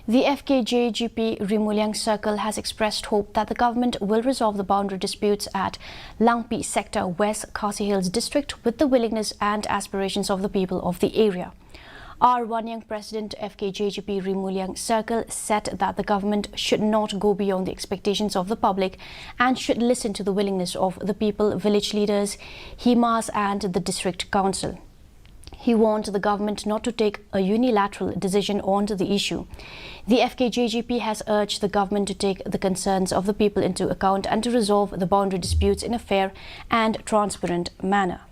The Fkjgp Rimuliang Circle has expressed hope that the government will resolve the boundary disputes at Langpih sector, West Khasi Hills district, with the willingness and aspirations of the people of the area. Our one-young president Fkjgp Rimuliang Circle said that the government should not go beyond the expectations of the public and should listen to the willingness of the people, village leaders, Himas and the district council. He warned the government not to take a unilateral decision on the issue. The Fkjgp has urged the government to take the concerns of the people into account and to resolve the boundary disputes in a fair and transparent manner.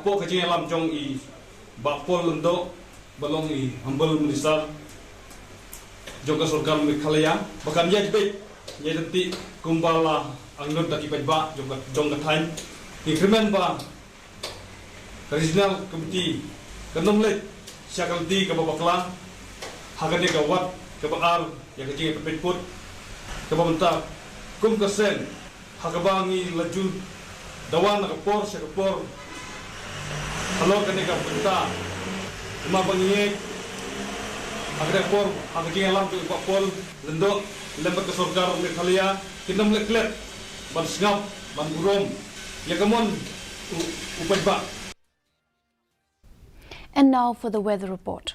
Fkjgp bapol untuk balong humble minister juga surga Meghalaya bahkan jadi kumbala angnut daki pajba juga donggatain increment ba regional committee kanomlet syakalti ka babakla hagane Govt ka baar ya kajing pepetput ka bamenta kum kasen hagabangi laju dawan ka por syakapor halo kane ka benta mabangi agre por aging alam tu bapol lendo lembat ke surga Meghalaya kinam leklet ban sngap ban burom ya kamon upajba. And now for the weather report.